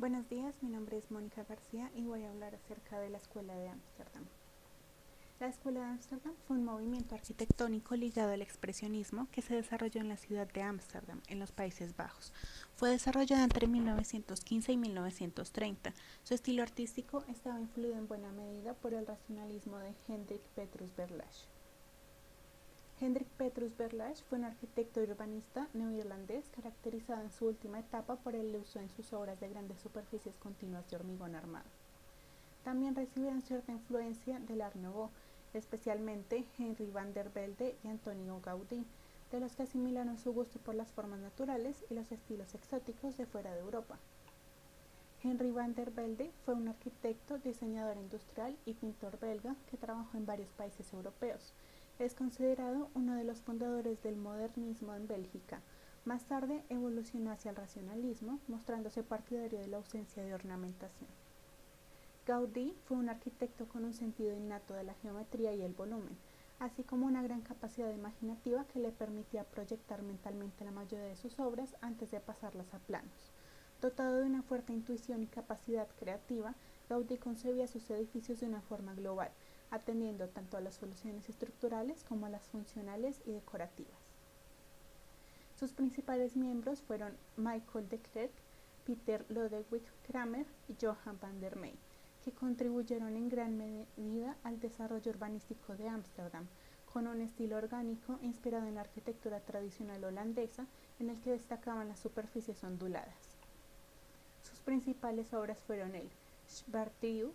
Buenos días, mi nombre es Mónica García y voy a hablar acerca de la Escuela de Ámsterdam. La Escuela de Ámsterdam fue un movimiento arquitectónico ligado al expresionismo que se desarrolló en la ciudad de Ámsterdam, en los Países Bajos. Fue desarrollada entre 1915 y 1930. Su estilo artístico estaba influido en buena medida por el racionalismo de Hendrik Petrus Verlaine. Hendrik Petrus Verlaine fue un arquitecto y urbanista neoirlandés caracterizado en su última etapa por el uso en sus obras de grandes superficies continuas de hormigón armado. También recibieron cierta influencia del Art Nouveau, especialmente Henry van der Velde y Antonio Gaudí, de los que asimilaron su gusto por las formas naturales y los estilos exóticos de fuera de Europa. Henry van der Velde fue un arquitecto, diseñador industrial y pintor belga que trabajó en varios países europeos. Es considerado uno de los fundadores del modernismo en Bélgica. Más tarde evolucionó hacia el racionalismo, mostrándose partidario de la ausencia de ornamentación. Gaudí fue un arquitecto con un sentido innato de la geometría y el volumen, así como una gran capacidad imaginativa que le permitía proyectar mentalmente la mayoría de sus obras antes de pasarlas a planos. Dotado de una fuerte intuición y capacidad creativa, Gaudí concebía sus edificios de una forma global, atendiendo tanto a las soluciones estructurales como a las funcionales y decorativas. Sus principales miembros fueron Michael de Klerk, Peter Lodewijk Kramer y Johan van der Mey, que contribuyeron en gran medida al desarrollo urbanístico de Ámsterdam, con un estilo orgánico inspirado en la arquitectura tradicional holandesa, en el que destacaban las superficies onduladas. Sus principales obras fueron el Schwarzhuis,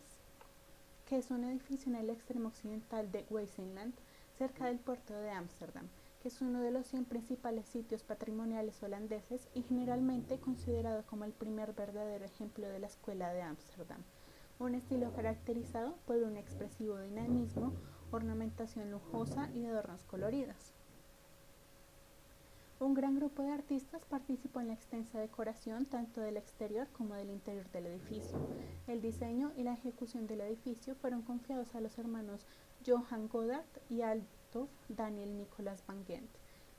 que es un edificio en el extremo occidental de Weeseyland, cerca del puerto de Ámsterdam, que es uno de los 100 principales sitios patrimoniales holandeses y generalmente considerado como el primer verdadero ejemplo de la Escuela de Ámsterdam. Un estilo caracterizado por un expresivo dinamismo, ornamentación lujosa y adornos coloridos. Un gran grupo de artistas participó en la extensa decoración tanto del exterior como del interior del edificio. El diseño y la ejecución del edificio fueron confiados a los hermanos Johan Godard y Adolf Daniel Nicolas van Gent.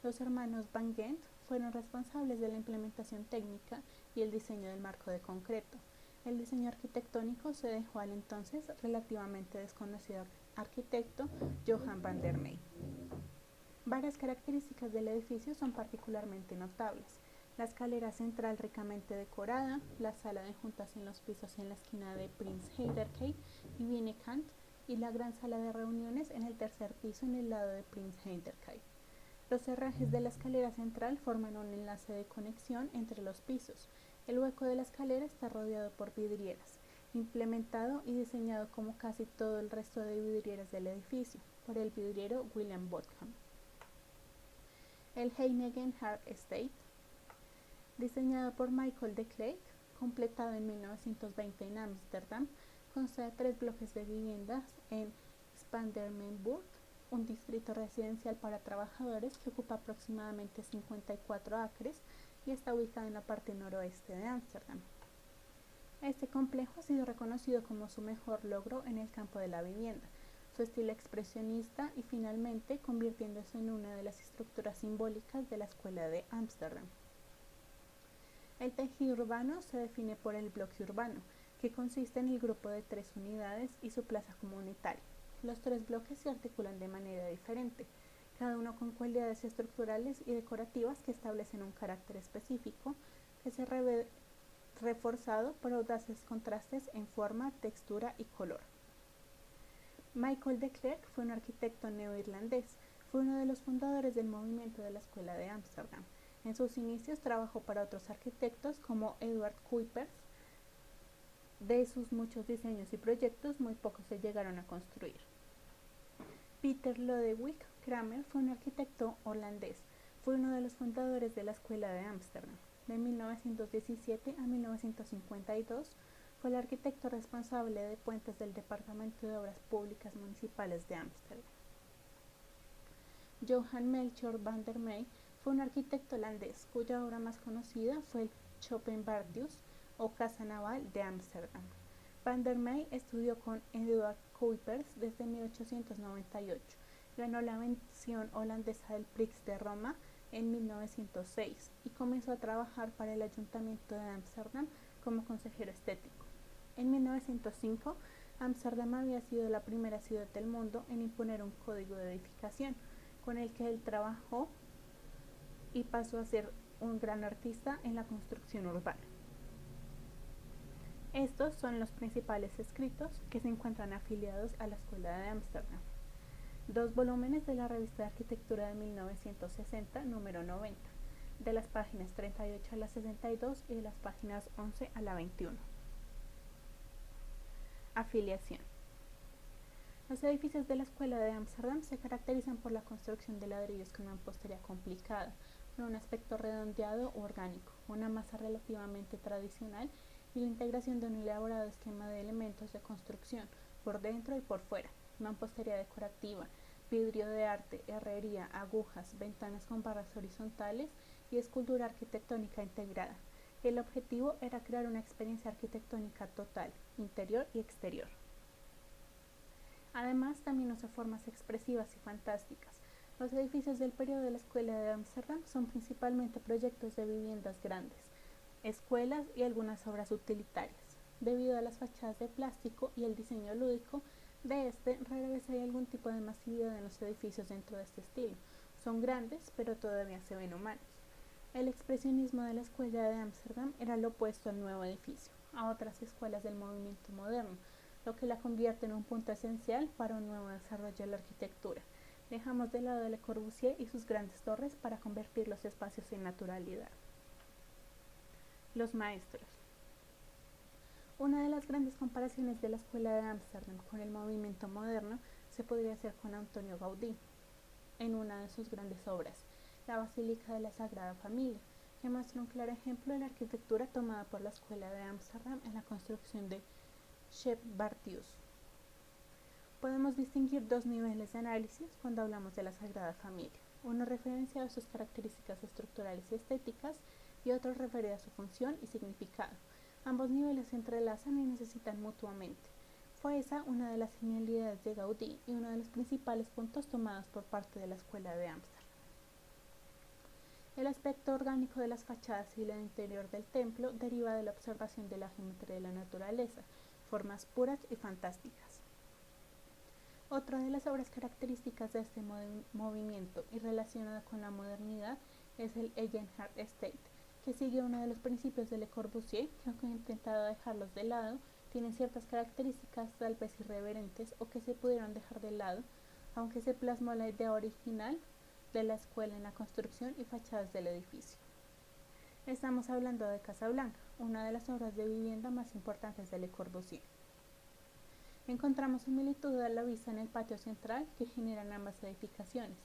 Los hermanos van Gent fueron responsables de la implementación técnica y el diseño del marco de concreto. El diseño arquitectónico se dejó al entonces relativamente desconocido arquitecto Johan van der Mey. Varias características del edificio son particularmente notables. La escalera central ricamente decorada, la sala de juntas en los pisos en la esquina de Prince Heiderkay y Winnekant, y la gran sala de reuniones en el tercer piso en el lado de Prince Heiderkay. Los herrajes de la escalera central forman un enlace de conexión entre los pisos. El hueco de la escalera está rodeado por vidrieras, implementado y diseñado como casi todo el resto de vidrieras del edificio, por el vidriero William Botham. El Heijneggen-Hart Estate, diseñado por Michael de Klerk, completado en 1920 en Ámsterdam, consta de 3 bloques de viviendas en Spandermenburg, un distrito residencial para trabajadores que ocupa aproximadamente 54 acres y está ubicado en la parte noroeste de Ámsterdam. Este complejo ha sido reconocido como su mejor logro en el campo de la vivienda, su estilo expresionista y finalmente convirtiéndose en una de las estructuras simbólicas de la Escuela de Ámsterdam. El tejido urbano se define por el bloque urbano, que consiste en el grupo de 3 unidades y su plaza comunitaria. Los 3 bloques se articulan de manera diferente, cada uno con cualidades estructurales y decorativas que establecen un carácter específico que se ve reforzado por audaces contrastes en forma, textura y color. Michael de Klerk fue un arquitecto neoirlandés, fue uno de los fundadores del movimiento de la Escuela de Ámsterdam. En sus inicios trabajó para otros arquitectos como Edward Cuypers. De sus muchos diseños y proyectos, muy pocos se llegaron a construir. Peter Lodewijk Kramer fue un arquitecto holandés, fue uno de los fundadores de la Escuela de Ámsterdam. De 1917 a 1952 fue el arquitecto responsable de puentes del Departamento de Obras Públicas Municipales de Ámsterdam. Johan Melchior van der Mey fue un arquitecto holandés cuya obra más conocida fue el Schoppenbarthuis o Casa Naval de Ámsterdam. Van der Mey estudió con Edward Cuypers desde 1898, ganó la mención holandesa del Prix de Roma en 1906 y comenzó a trabajar para el Ayuntamiento de Ámsterdam como consejero estético. En 1905, Ámsterdam había sido la primera ciudad del mundo en imponer un código de edificación, con el que él trabajó y pasó a ser un gran artista en la construcción urbana. Estos son los principales escritos que se encuentran afiliados a la Escuela de Ámsterdam. 2 volúmenes de la revista de arquitectura de 1960, número 90, de las páginas 38 a la 62 y de las páginas 11 a la 21. Afiliación. Los edificios de la Escuela de Ámsterdam se caracterizan por la construcción de ladrillos con mampostería complicada, con un aspecto redondeado o orgánico, una masa relativamente tradicional y la integración de un elaborado esquema de elementos de construcción por dentro y por fuera, mampostería decorativa, vidrio de arte, herrería, agujas, ventanas con barras horizontales y escultura arquitectónica integrada. El objetivo era crear una experiencia arquitectónica total, interior y exterior. Además, también usa formas expresivas y fantásticas. Los edificios del periodo de la Escuela de Ámsterdam son principalmente proyectos de viviendas grandes, escuelas y algunas obras utilitarias. Debido a las fachadas de plástico y el diseño lúdico de este, rara vez hay algún tipo de masividad en los edificios dentro de este estilo. Son grandes, pero todavía se ven humanos. El expresionismo de la Escuela de Ámsterdam era lo opuesto al nuevo edificio, a otras escuelas del movimiento moderno, lo que la convierte en un punto esencial para un nuevo desarrollo de la arquitectura. Dejamos de lado a Le Corbusier y sus grandes torres para convertir los espacios en naturalidad. Los maestros. Una de las grandes comparaciones de la Escuela de Ámsterdam con el movimiento moderno se podría hacer con Antonio Gaudí, en una de sus grandes obras, la Basílica de la Sagrada Familia, que muestra un claro ejemplo de la arquitectura tomada por la Escuela de Ámsterdam en la construcción de Shep-Bartius. Podemos distinguir 2 niveles de análisis cuando hablamos de la Sagrada Familia, uno referido a sus características estructurales y estéticas y otro referido a su función y significado. Ambos niveles se entrelazan y necesitan mutuamente. Fue esa una de las genialidades de Gaudí y uno de los principales puntos tomados por parte de la Escuela de Ámsterdam. El aspecto orgánico de las fachadas y el interior del templo deriva de la observación de la geometría de la naturaleza, formas puras y fantásticas. Otra de las obras características de este movimiento y relacionada con la modernidad es el Egenhard Estate, que sigue uno de los principios de Le Corbusier, que aunque ha intentado dejarlos de lado, tienen ciertas características tal vez irreverentes o que se pudieron dejar de lado, aunque se plasmó la idea original de la escuela en la construcción y fachadas del edificio. Estamos hablando de Casablanca, una de las obras de vivienda más importantes de Le Corbusier. Encontramos similitud a la vista en el patio central que generan ambas edificaciones,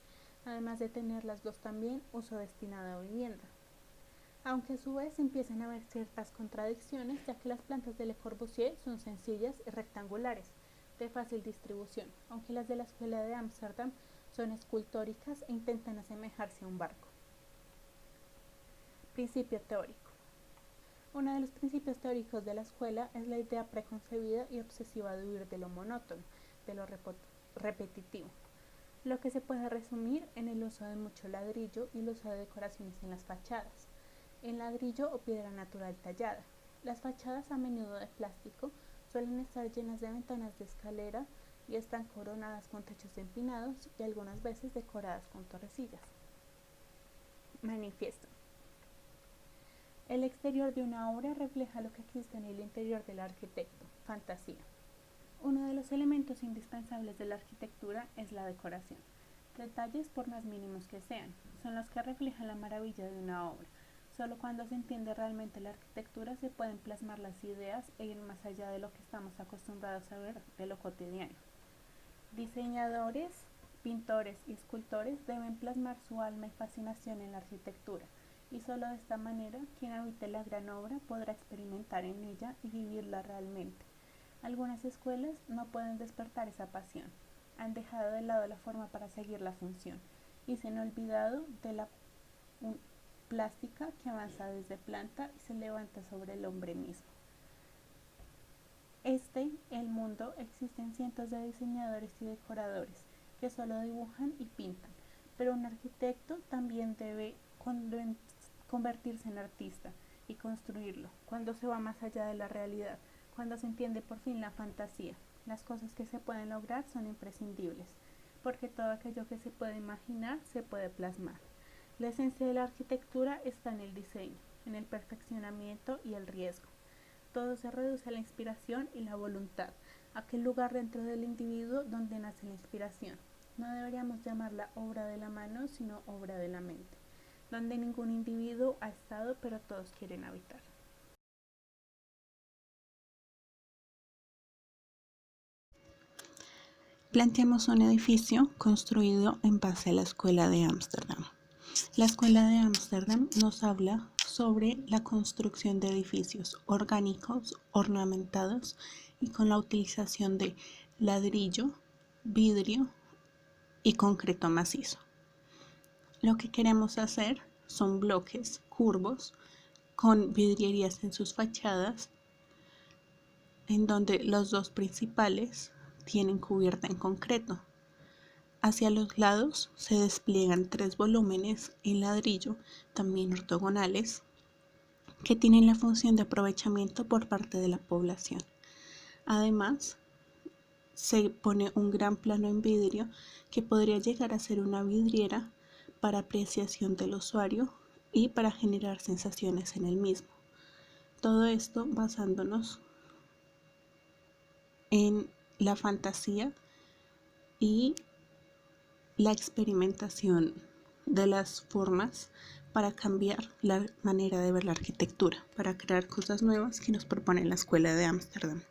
además de tener las dos también uso destinado a vivienda. Aunque a su vez empiezan a haber ciertas contradicciones, ya que las plantas de Le Corbusier son sencillas y rectangulares, de fácil distribución, aunque las de la Escuela de Ámsterdam son escultóricas e intentan asemejarse a un barco. Principio teórico. Uno de los principios teóricos de la escuela es la idea preconcebida y obsesiva de huir de lo monótono, de lo repetitivo, lo que se puede resumir en el uso de mucho ladrillo y el uso de decoraciones en las fachadas, en ladrillo o piedra natural tallada. Las fachadas, a menudo de plástico, suelen estar llenas de ventanas de escalera y están coronadas con techos empinados y algunas veces decoradas con torrecillas. Manifiesto. El exterior de una obra refleja lo que existe en el interior del arquitecto. Fantasía. Uno de los elementos indispensables de la arquitectura es la decoración. Detalles, por más mínimos que sean, son los que reflejan la maravilla de una obra. Solo cuando se entiende realmente la arquitectura se pueden plasmar las ideas e ir más allá de lo que estamos acostumbrados a ver de lo cotidiano. Diseñadores, pintores y escultores deben plasmar su alma y fascinación en la arquitectura, y solo de esta manera quien habite la gran obra podrá experimentar en ella y vivirla realmente. Algunas escuelas no pueden despertar esa pasión, han dejado de lado la forma para seguir la función y se han olvidado de la plástica que avanza desde planta y se levanta sobre el hombre mismo. El mundo, existen cientos de diseñadores y decoradores que solo dibujan y pintan, pero un arquitecto también debe convertirse en artista, y construirlo, cuando se va más allá de la realidad, cuando se entiende por fin la fantasía. Las cosas que se pueden lograr son imprescindibles, porque todo aquello que se puede imaginar se puede plasmar. La esencia de la arquitectura está en el diseño, en el perfeccionamiento y el riesgo. Todo se reduce a la inspiración y la voluntad, aquel lugar dentro del individuo donde nace la inspiración. No deberíamos llamarla obra de la mano, sino obra de la mente, donde ningún individuo ha estado, pero todos quieren habitar. Planteamos un edificio construido en base a la Escuela de Ámsterdam. La Escuela de Ámsterdam nos habla sobre la construcción de edificios orgánicos, ornamentados y con la utilización de ladrillo, vidrio y concreto macizo. Lo que queremos hacer son bloques curvos con vidrierías en sus fachadas, en donde los dos principales tienen cubierta en concreto. Hacia los lados se despliegan 3 volúmenes en ladrillo, también ortogonales, que tienen la función de aprovechamiento por parte de la población. Además, se pone un gran plano en vidrio que podría llegar a ser una vidriera para apreciación del usuario y para generar sensaciones en el mismo. Todo esto basándonos en la fantasía y la experimentación de las formas para cambiar la manera de ver la arquitectura, para crear cosas nuevas que nos propone la Escuela de Ámsterdam.